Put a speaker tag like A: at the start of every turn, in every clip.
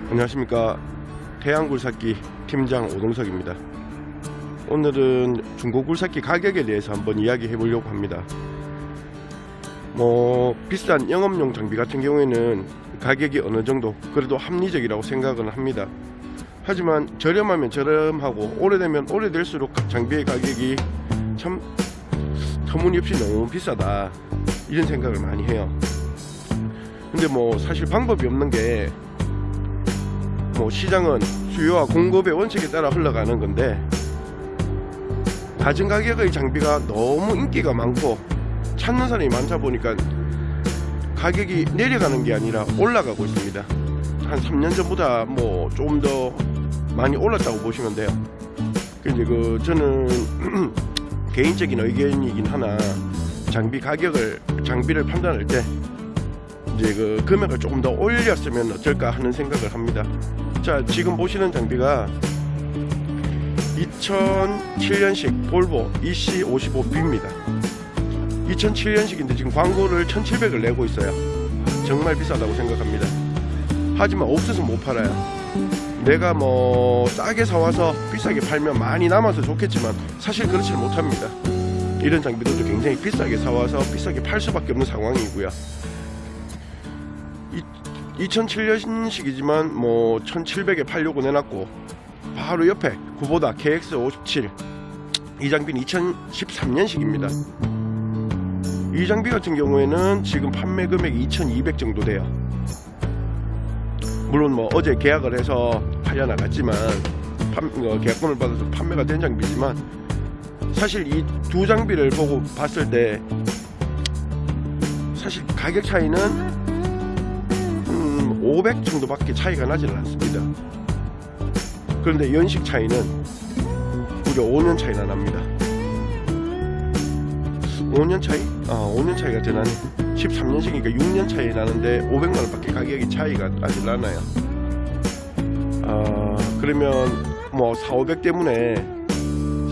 A: 안녕하십니까. 태양굴삭기 팀장 오동석입니다. 오늘은 중고굴삭기 가격에 대해서 한번 이야기해 보려고 합니다. 비싼 영업용 장비 같은 경우에는 가격이 어느 정도 그래도 합리적이라고 생각은 합니다. 하지만 저렴하면 저렴하고 오래되면 오래될수록 장비의 가격이 참 터무니없이 너무 비싸다, 이런 생각을 많이 해요. 근데 사실 방법이 없는 게 시장은 수요와 공급의 원칙에 따라 흘러가는 건데, 낮은 가격의 장비가 너무 인기가 많고 찾는 사람이 많다 보니까 가격이 내려가는 게 아니라 올라가고 있습니다. 한 3년 전보다 조금 더 많이 올랐다고 보시면 돼요. 근데 저는 개인적인 의견이긴 하나, 장비를 판단할 때 이제 금액을 조금 더 올렸으면 어떨까 하는 생각을 합니다. 자, 지금 보시는 장비가 2007년식 볼보 EC55B입니다. 2007년식인데 지금 광고를 1,700을 내고 있어요. 정말 비싸다고 생각합니다. 하지만 없어서 못 팔아요. 내가 싸게 사와서 비싸게 팔면 많이 남아서 좋겠지만 사실 그렇지는 못합니다. 이런 장비들도 굉장히 비싸게 사와서 비싸게 팔 수밖에 없는 상황이고요. 2007년식이지만 1,700에 팔려고 내놨고, 바로 옆에 구보다 KX57, 이 장비는 2013년식입니다. 이 장비 같은 경우에는 지금 판매 금액이 2,200 정도 돼요. 물론 어제 계약을 해서 팔려나갔지만 계약금을 받아서 판매가 된 장비지만, 사실 이 두 장비를 보고 봤을 때 사실 가격 차이는 500 정도밖에 차이가 나지는 않습니다. 그런데 연식 차이는 무려 5년 차이나 납니다. 5년 차이? 5년 차이가 더 나네. 13년식이니까 6년 차이 나는데 500만원밖에 가격이 차이가 나질 않아요. 그러면 4,500 때문에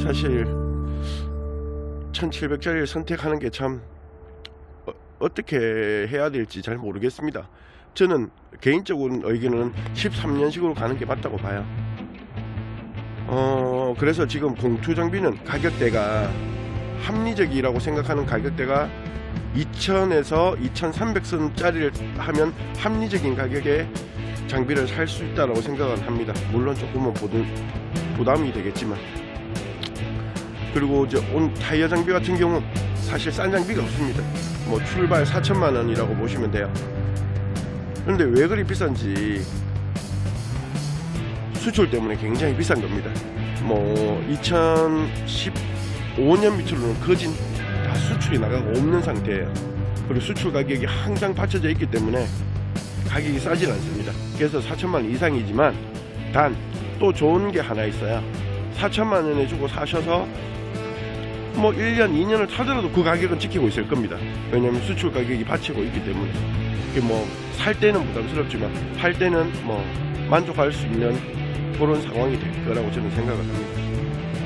A: 사실 1,700짜리를 선택하는 게 참 어떻게 해야 될지 잘 모르겠습니다. 저는 개인적인 의견은 13년식으로 가는 게 맞다고 봐요. 그래서 지금 봉투 장비는 가격대가 합리적이라고 생각하는 가격대가 2,000에서 2,300선짜리를 하면 합리적인 가격에 장비를 살 수 있다고 생각은 합니다. 물론 조금은 부담이 되겠지만. 그리고 온 타이어 장비 같은 경우 사실 싼 장비가 없습니다. 출발 4,000만원이라고 보시면 돼요. 그런데 왜 그리 비싼지, 수출 때문에 굉장히 비싼 겁니다. 2015년 밑으로는 거진 다 수출이 나가고 없는 상태예요. 그리고 수출 가격이 항상 받쳐져 있기 때문에 가격이 싸질 않습니다. 그래서 4,000만원 이상이지만 단 또 좋은 게 하나 있어요. 4,000만원에 주고 사셔서 1년, 2년을 타더라도 그 가격은 지키고 있을 겁니다. 왜냐하면 수출 가격이 받치고 있기 때문에. 살 때는 부담스럽지만 팔 때는 만족할 수 있는 그런 상황이 될 거라고 저는 생각을 합니다.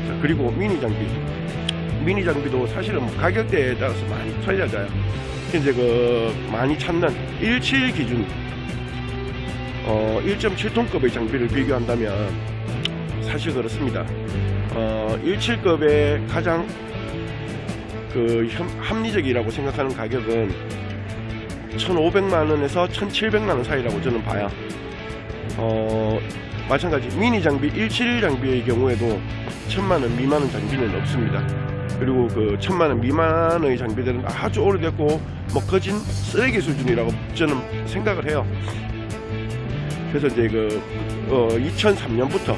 A: 자, 그리고 미니 장비도 사실은 가격대에 따라서 많이 틀려져요. 이제 많이 찾는 17 기준 1.7톤급의 장비를 비교한다면 사실 그렇습니다. 17급의 가장 합리적이라고 생각하는 가격은 1,500만원에서 1,700만원 사이라고 저는 봐요. 마찬가지 미니 장비 17 장비의 경우에도 1,000만원 미만의 장비는 없습니다. 그리고 1,000만원 미만의 장비들은 아주 오래됐고 거진 쓰레기 수준이라고 저는 생각을 해요. 그래서 이제 2003년부터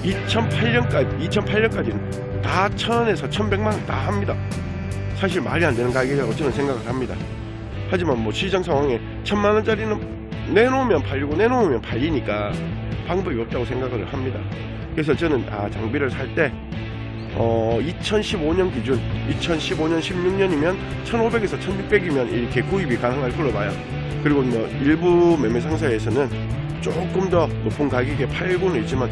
A: 2008년까지는 다 1,000에서 1,100만원 다 합니다. 사실 말이 안 되는 가격이라고 저는 생각을 합니다. 하지만 시장 상황에 1,000만원짜리는 내놓으면 팔리고 내놓으면 팔리니까 방법이 없다고 생각을 합니다. 그래서 저는 장비를 살 때 2015년 기준 2015년 16년이면 1,500에서 1,600이면 이렇게 구입이 가능할 걸로 봐요. 그리고 일부 매매 상사에서는 조금 더 높은 가격에 팔고는 있지만,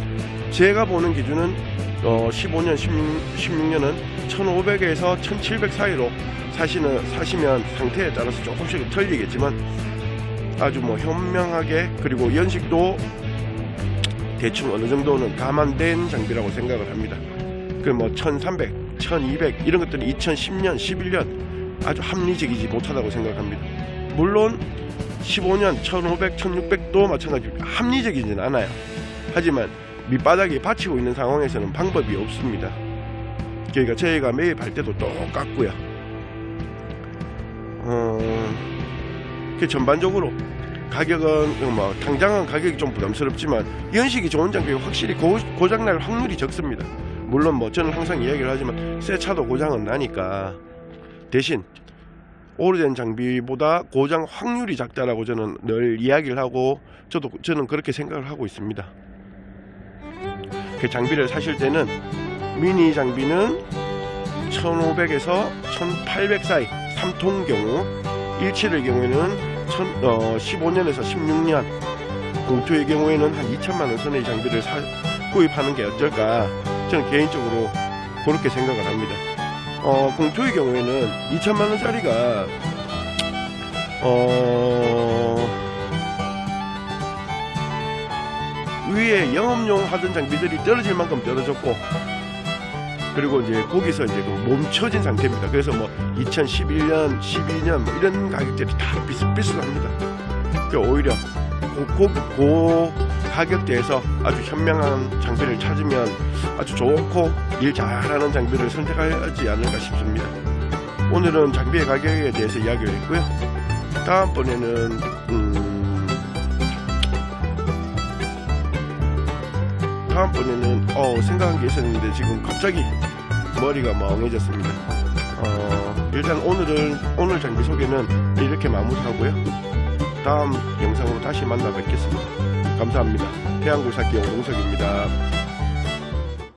A: 제가 보는 기준은 15년, 16년은 1,500에서 1,700 사이로 사시면 상태에 따라서 조금씩 틀리겠지만 아주 현명하게, 그리고 연식도 대충 어느 정도는 감안된 장비라고 생각을 합니다. 그 뭐 1300, 1200 이런 것들이 2010년, 11년 아주 합리적이지 못하다고 생각합니다. 물론 15년, 1500, 1600도 마찬가지로 합리적이진 않아요. 하지만 밑바닥에 받치고 있는 상황에서는 방법이 없습니다. 그러니까 저희가 매입할 때도 똑같고요. 그 전반적으로 가격은 뭐 당장은 가격이 좀 부담스럽지만 연식이 좋은 장비가 확실히 고장날 확률이 적습니다. 물론 뭐 저는 항상 이야기를 하지만 새 차도 고장은 나니까 대신 오래된 장비보다 고장 확률이 작다라고 저는 늘 이야기를 하고 저는 그렇게 생각을 하고 있습니다. 그 장비를 사실 때는 미니 장비는 1500에서 1800 사이 3통 경우 17의 경우에는 15년에서 16년 공투의 경우에는 한 2천만원 선의 장비를 구입하는 게 어떨까 저는 개인적으로 그렇게 생각을 합니다. 공투의 경우에는 2천만원짜리가 위에 영업용 하던 장비들이 떨어질 만큼 떨어졌고 그리고 이제 거기서 이제 멈춰진 상태입니다. 그래서 뭐 2011년, 12년 뭐 이런 가격들이 다 비슷비슷합니다. 그러니까 오히려 그 가격대에서 아주 현명한 장비를 찾으면 아주 좋고 일 잘하는 장비를 선택하지 않을까 싶습니다. 오늘은 장비의 가격에 대해서 이야기를 했고요. 다음번에는 생각한 게 있었는데 지금 갑자기 머리가 멍해졌습니다. 일단 오늘 장비 소개는 이렇게 마무리하고요. 다음 영상으로 다시 만나 뵙겠습니다. 감사합니다. 해안굴삭기 용동석입니다.